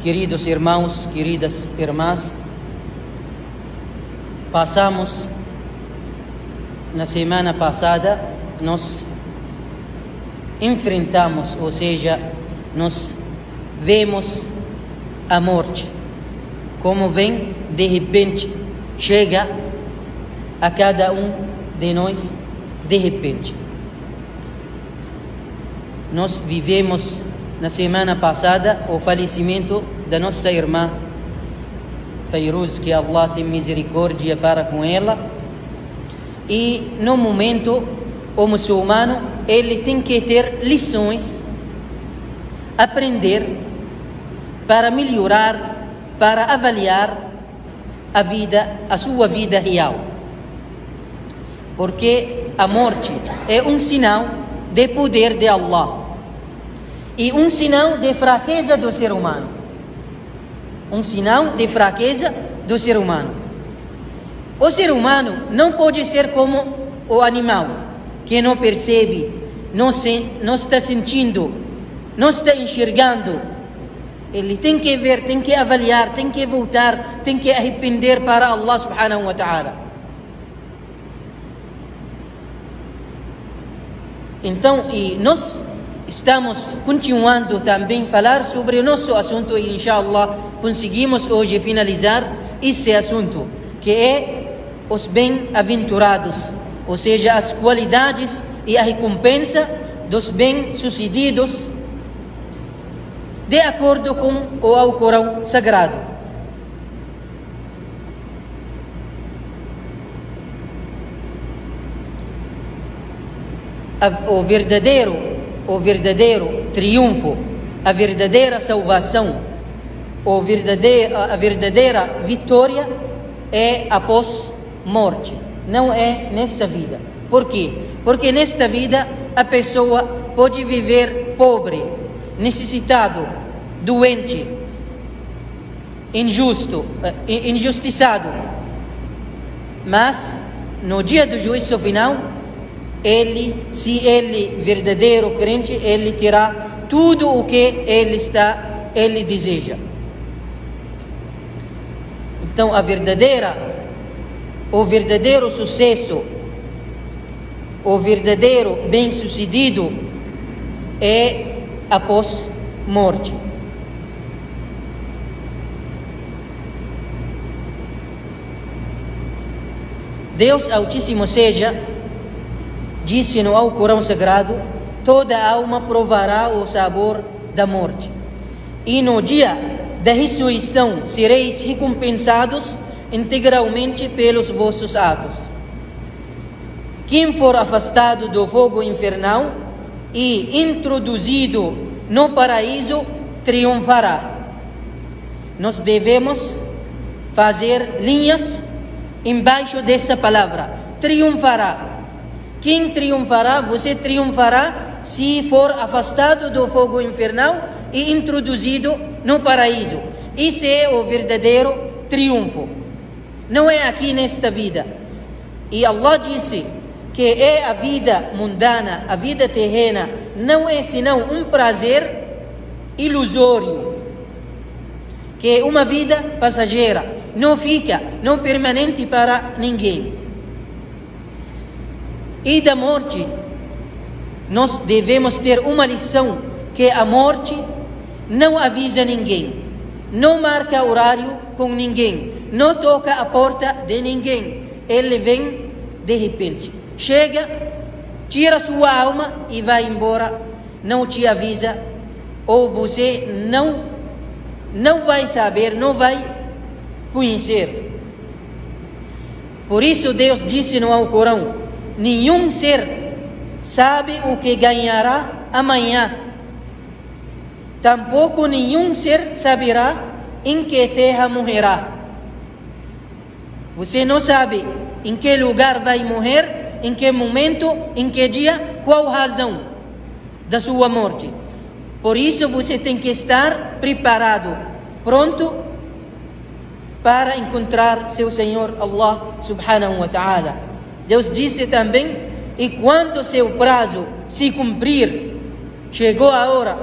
queridos irmãos, queridas irmãs, passamos na semana passada, nós enfrentamos, ou seja, nós vemos a morte, como vem de repente, chega a cada um de nós de repente. Nós vivemos na semana passada o falecimento da nossa irmã Fairuz, que Allah tem misericórdia para com ela. E no momento, o muçulmano, ele tem que ter lições, aprender para melhorar, para avaliar a vida, a sua vida real. Porque a morte é um sinal de poder de Allah e um sinal de fraqueza do ser humano. Um sinal de fraqueza do ser humano. O ser humano não pode ser como o animal, que não percebe, não está sentindo, não está enxergando. Ele tem que ver, tem que avaliar, tem que voltar, tem que arrepender para Allah subhanahu wa ta'ala. Então, e nós estamos continuando também a falar sobre o nosso assunto e inshallah conseguimos hoje finalizar esse assunto, que é os bem-aventurados, ou seja, as qualidades e a recompensa dos bem-sucedidos de acordo com o Alcorão Sagrado. O verdadeiro triunfo, a verdadeira salvação, a verdadeira vitória é após morte, não é nessa vida. Por quê? Porque nesta vida a pessoa pode viver pobre, necessitado, doente, injustiçado, mas no dia do juízo final, se ele verdadeiro crente, ele terá tudo o que ele deseja. Então o verdadeiro sucesso, o verdadeiro bem-sucedido é após morte. Deus Altíssimo seja, disse no Alcorão Sagrado: toda alma provará o sabor da morte, e no dia da ressurreição sereis recompensados integralmente pelos vossos atos. Quem for afastado do fogo infernal e introduzido no paraíso triunfará. Nós devemos fazer linhas embaixo dessa palavra: triunfará. Quem triunfará? Você triunfará se for afastado do fogo infernal e introduzido no paraíso. Isso é o verdadeiro triunfo. Não é aqui nesta vida. E Allah disse que é a vida mundana, a vida terrena, não é senão um prazer ilusório, que é uma vida passageira, não fica, não permanente para ninguém. E da morte, nós devemos ter uma lição, que a morte não avisa ninguém, não marca horário com ninguém, não toca a porta de ninguém. Ele vem de repente, chega, tira sua alma e vai embora, não te avisa, ou você não vai saber, não vai conhecer. Por isso Deus disse no Alcorão: nenhum ser sabe o que ganhará amanhã, tampouco nenhum ser saberá em que terra morrerá. Você não sabe em que lugar vai morrer, em que momento, em que dia, qual razão da sua morte. Por isso você tem que estar preparado, pronto para encontrar seu Senhor Allah subhanahu wa ta'ala. Deus disse também: e quando seu prazo se cumprir, chegou a hora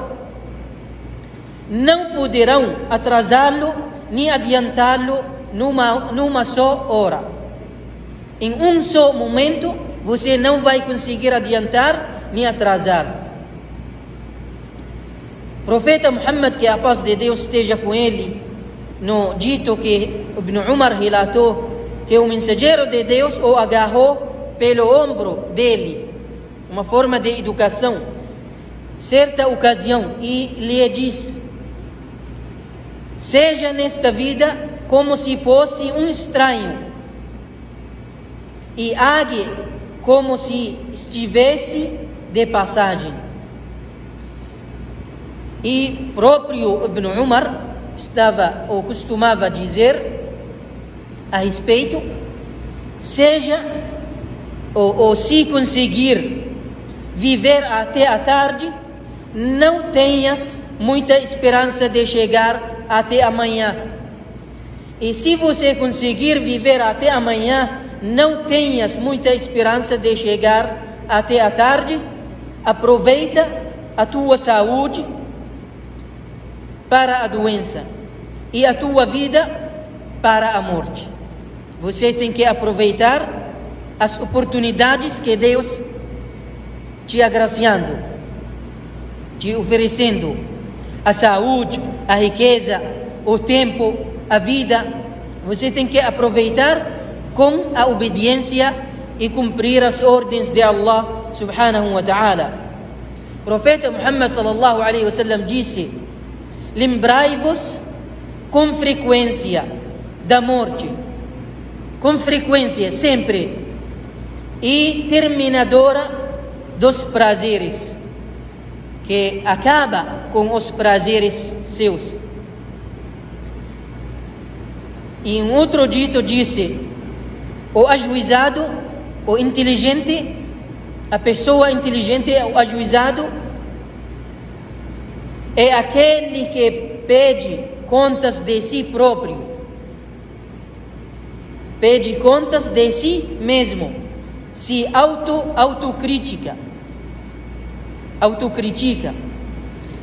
não poderão atrasá-lo nem adiantá-lo numa só hora. Em um só momento, você não vai conseguir adiantar nem atrasar. O profeta Muhammad, que a paz de Deus esteja com ele, no dito que Ibn Umar relatou, que o mensageiro de Deus o agarrou pelo ombro dele, uma forma de educação, certa ocasião, e lhe disse: seja nesta vida como se fosse um estranho, e age como se estivesse de passagem. E próprio Ibn Umar estava ou costumava dizer a respeito: seja ou se conseguir viver até a tarde, não tenhas muita esperança de chegar até amanhã. E se você conseguir viver até amanhã, não tenhas muita esperança de chegar até a tarde. Aproveita a tua saúde para a doença e a tua vida para a morte. Você tem que aproveitar as oportunidades que Deus te agraciando, te oferecendo: a saúde, a riqueza, o tempo, a vida. Você tem que aproveitar com a obediência e cumprir as ordens de Allah subhanahu wa ta'ala. O profeta Muhammad sallallahu alaihi wasallam disse: lembrai-vos com frequência da morte, com frequência, sempre, e terminadora dos prazeres, que acaba com os prazeres seus. E um outro dito disse: o ajuizado, o inteligente, a pessoa inteligente, o ajuizado, é aquele que pede contas de si próprio, pede contas de si mesmo, se autocritica.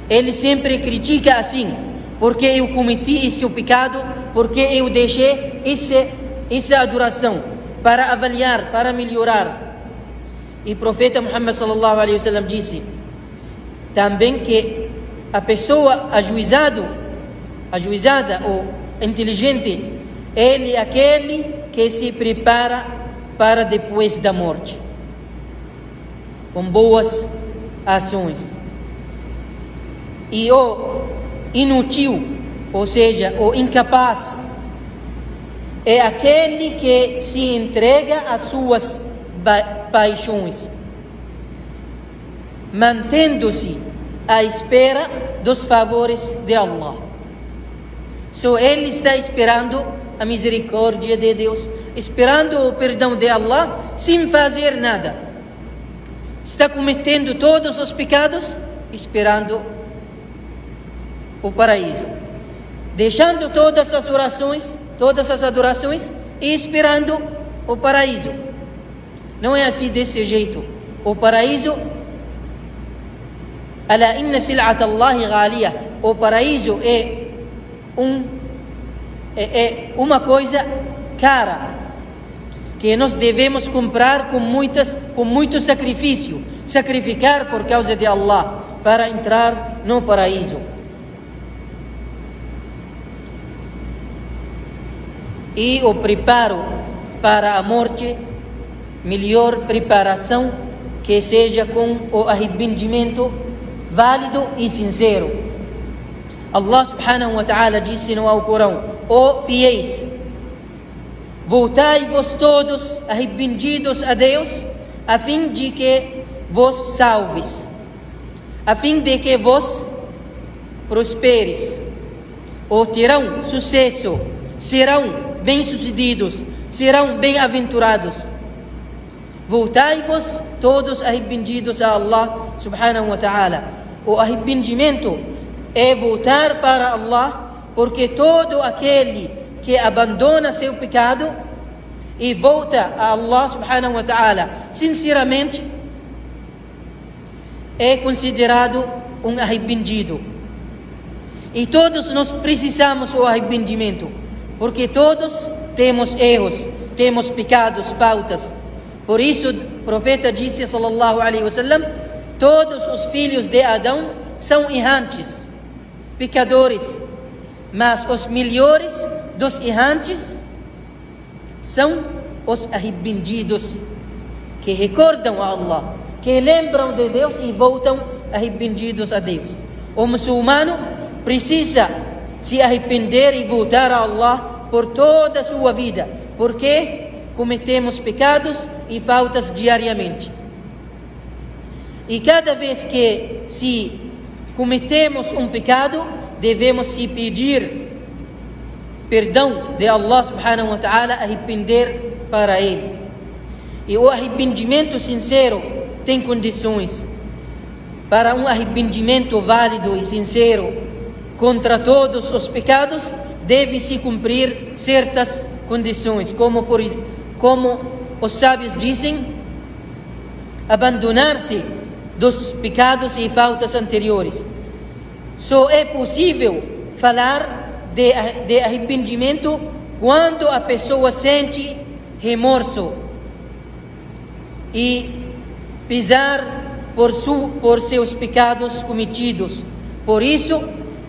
Ele sempre critica assim: porque eu cometi esse pecado, porque eu deixei essa adoração, para avaliar, para melhorar. E o profeta Muhammad sallallahu alaihi wasallam disse também que a pessoa ajuizada ou inteligente, ele é aquele que se prepara para depois da morte, com boas ações. E o inútil, ou seja, o incapaz, é aquele que se entrega às suas paixões, mantendo-se à espera dos favores de Allah. Só ele está esperando a misericórdia de Deus, esperando o perdão de Allah, sem fazer nada. Está cometendo todos os pecados, esperando o paraíso, deixando todas as orações, todas as adorações, e esperando o paraíso. Não é assim, desse jeito. O paraíso, ala inna sil'at Allahi ghaliya, o paraíso é uma coisa cara, que nós devemos comprar com muito sacrifício, sacrificar por causa de Allah, para entrar no paraíso. E o preparo para a morte, melhor preparação, que seja com o arrependimento válido e sincero. Allah subhanahu wa ta'ala disse no Alcorão: ó fiéis, voltai-vos todos arrependidos a Deus, a fim de que vos salves, a fim de que vos prosperes, ou terão sucesso, serão bem-sucedidos, serão bem-aventurados. Voltai-vos todos arrependidos a Allah subhanahu wa ta'ala. O arrependimento é voltar para Allah, porque todo aquele que abandona seu pecado e volta a Allah subhanahu wa ta'ala sinceramente é considerado um arrependido. E todos nós precisamos do arrependimento, porque todos temos erros, temos pecados, faltas. Por isso o profeta disse, sallallahu alaihi wasallam, todos os filhos de Adão são errantes, pecadores, mas os melhores dos errantes são os arrependidos, que recordam a Allah, que lembram de Deus e voltam arrependidos a Deus. O muçulmano precisa se arrepender e voltar a Allah por toda a sua vida, porque cometemos pecados e faltas diariamente. E cada vez que se cometemos um pecado, devemos se pedir perdão de Allah subhanahu wa ta'ala, arrepender para Ele. E o arrependimento sincero tem condições. Para um arrependimento válido e sincero contra todos os pecados, deve-se cumprir certas condições, como os sábios dizem, abandonar-se dos pecados e faltas anteriores. Só é possível falar de arrependimento quando a pessoa sente remorso e pesar por seus pecados cometidos. Por isso,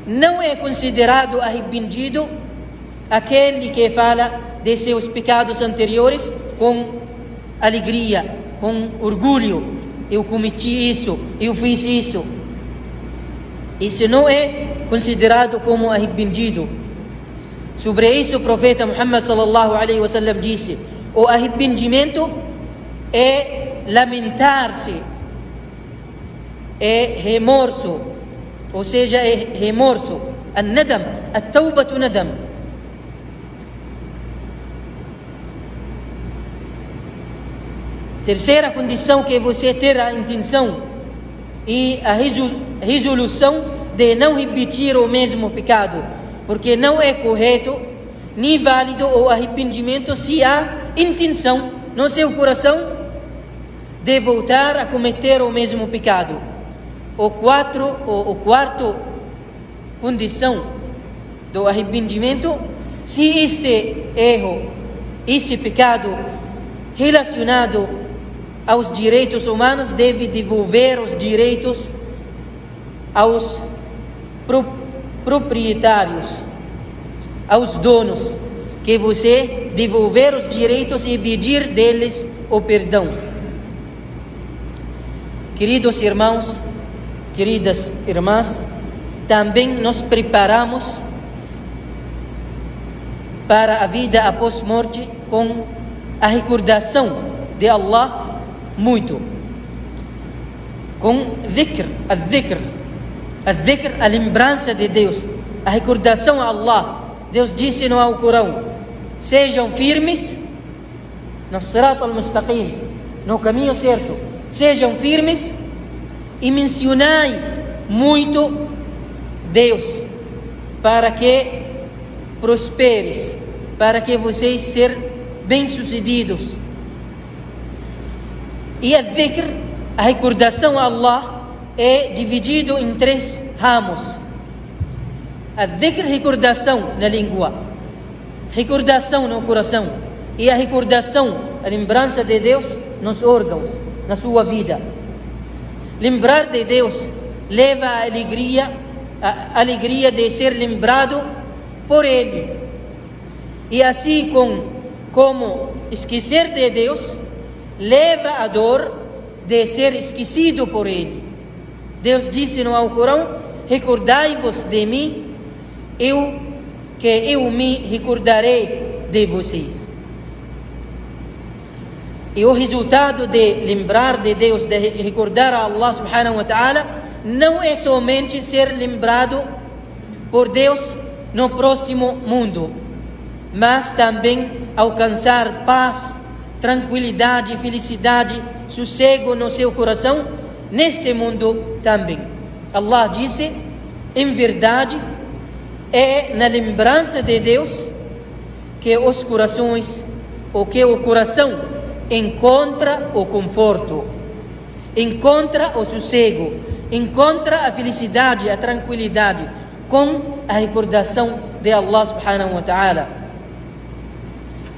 não é considerado arrependido aquele que fala de seus pecados anteriores com alegria, com orgulho. Eu cometi isso, eu fiz isso. Isso não é considerado como arrependido. Sobre isso, o profeta Muhammad sallallahu alaihi wasallam disse: o arrependimento é lamentar-se, é remorso, ou seja, é remorso. An-nadam, at-tawbatu nadam. Terceira condição, que você ter a intenção e a resolução de não repetir o mesmo pecado, porque não é correto nem válido o arrependimento se há intenção no seu coração de voltar a cometer o mesmo pecado. O quarto condição do arrependimento, se este erro, esse pecado relacionado aos direitos humanos, deve devolver os direitos aos proprietários, aos donos, que você devolver os direitos e pedir deles o perdão. Queridos irmãos, queridas irmãs, também nos preparamos para a vida após morte com a recordação de Allah muito, com dhikr, a lembrança de Deus, a recordação a Allah. Deus disse no Alcorão: sejam firmes no Sirat al-Mustaqim, no caminho certo, sejam firmes e mencionai muito Deus, para que prosperes, para que vocês sejam bem-sucedidos. E a dhikr, a recordação a Allah, é dividido em 3 ramos. A dhikr, recordação na língua, recordação no coração, e a recordação, a lembrança de Deus nos órgãos, na sua vida. Lembrar de Deus leva a alegria de ser lembrado por Ele. E assim como esquecer de Deus leva a dor de ser esquecido por Ele. Deus disse no Alcorão: recordai-vos de mim, que eu me recordarei de vocês. E o resultado de lembrar de Deus, de recordar a Allah subhanahu wa ta'ala, não é somente ser lembrado por Deus no próximo mundo, mas também alcançar paz, tranquilidade, felicidade, sossego no seu coração, neste mundo também. Allah disse: em verdade, é na lembrança de Deus que os corações, ou que o coração encontra o conforto, encontra o sossego, encontra a felicidade, a tranquilidade. com a recordação de Allah subhanahu wa ta'ala.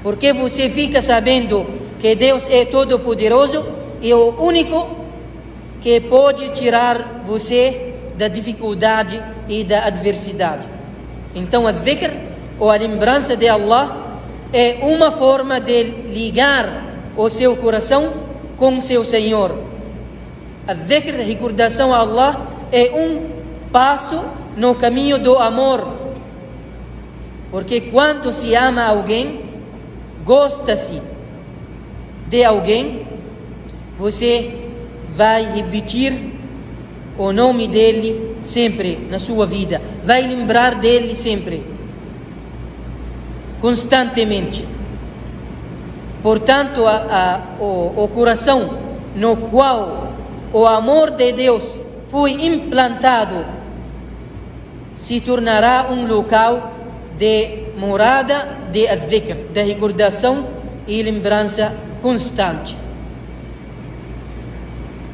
Porque você fica sabendo que Deus é todo-poderoso e o único que pode tirar você da dificuldade e da adversidade. Então, a dhikr, ou a lembrança de Allah, é uma forma de ligar o seu coração com seu Senhor. A dhikr, a recordação a Allah, é um passo no caminho do amor. Porque quando se ama alguém, gosta-se de alguém, você vai repetir o nome dele sempre na sua vida, vai lembrar dele sempre, constantemente. Portanto, o coração no qual o amor de Deus foi implantado se tornará um local de morada de dhikr, de recordação e lembrança constante.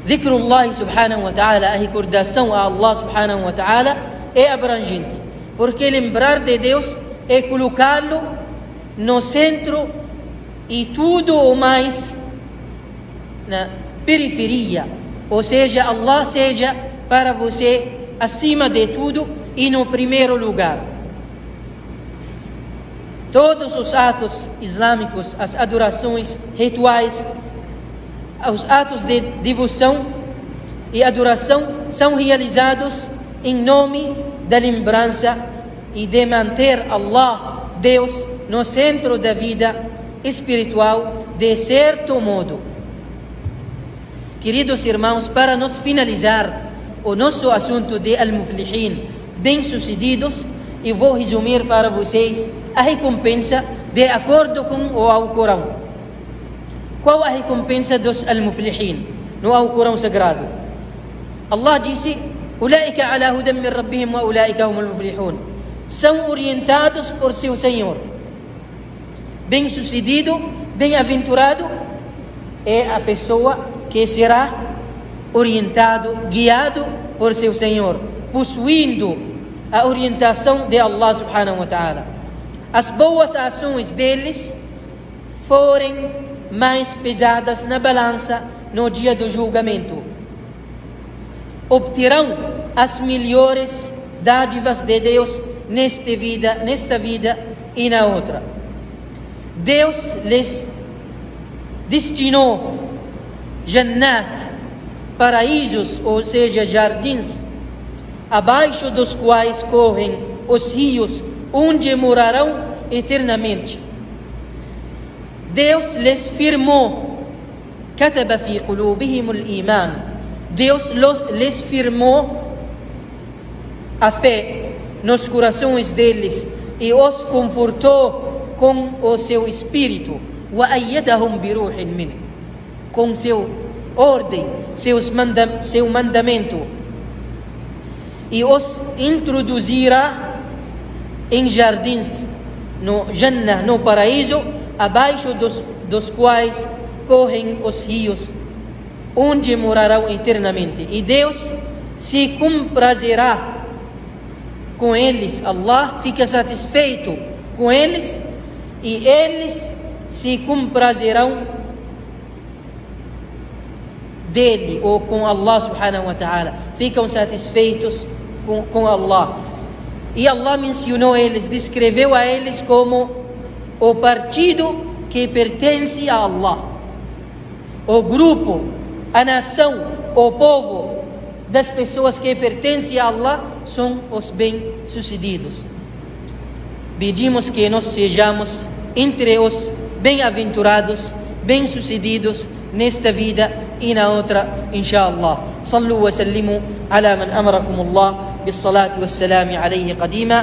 Dhikrullah subhanahu wa ta'ala, a recordação a Allah subhanahu wa ta'ala, é abrangente, porque lembrar de Deus é colocá-lo no centro e tudo o mais na periferia, ou seja, Allah seja para você acima de tudo e no primeiro lugar. Todos os atos islâmicos, as adorações, rituais, os atos de devoção e adoração são realizados em nome da lembrança e de manter Allah, Deus, no centro da vida espiritual de certo modo. Queridos irmãos, para nos finalizar o nosso assunto de al-muflihin, bem-sucedidos, eu vou resumir para vocês a recompensa de acordo com o Alcorão. Qual a recompensa dos al-muflihin no Alcorão Sagrado? Allah disse: "Ulaika ala hudan min rabbihim wa ulaika humul muflihun." São orientados por seu Senhor. Bem-sucedido, bem-aventurado é a pessoa que será orientado, guiado por seu Senhor, possuindo a orientação de Allah subhanahu wa ta'ala. As boas ações deles forem mais pesadas na balança no dia do julgamento. Obterão as melhores dádivas de Deus nesta vida e na outra. Deus lhes destinou Jannat, paraísos, ou seja, jardins, abaixo dos quais correm os rios, onde morarão eternamente. Deus lhes firmou, kataba fi qulubihim al-iman. Deus lhes firmou a fé nos corações deles e os confortou com o seu espírito. Wa ayyadahum bi ruhin min, com seu ordem, seu mandamento, e os introduzirá em jardins, no Jannah, no paraíso, abaixo dos quais correm os rios, onde morarão eternamente. E Deus se comprazerá com eles. Allah fica satisfeito com eles e eles se comprazerão dele, ou com Allah subhanahu wa ta'ala, ficam satisfeitos com Allah. E Allah mencionou eles, descreveu a eles como o partido que pertence a Allah, o grupo, a nação, o povo das pessoas que pertencem a Allah são os bem-sucedidos. Pedimos que nós sejamos entre os bem-aventurados, bem-sucedidos nesta vida e na outra, inshallah. Sallu wa sallimu ala man amarakum Allah bis salati was salami alayhi qadima.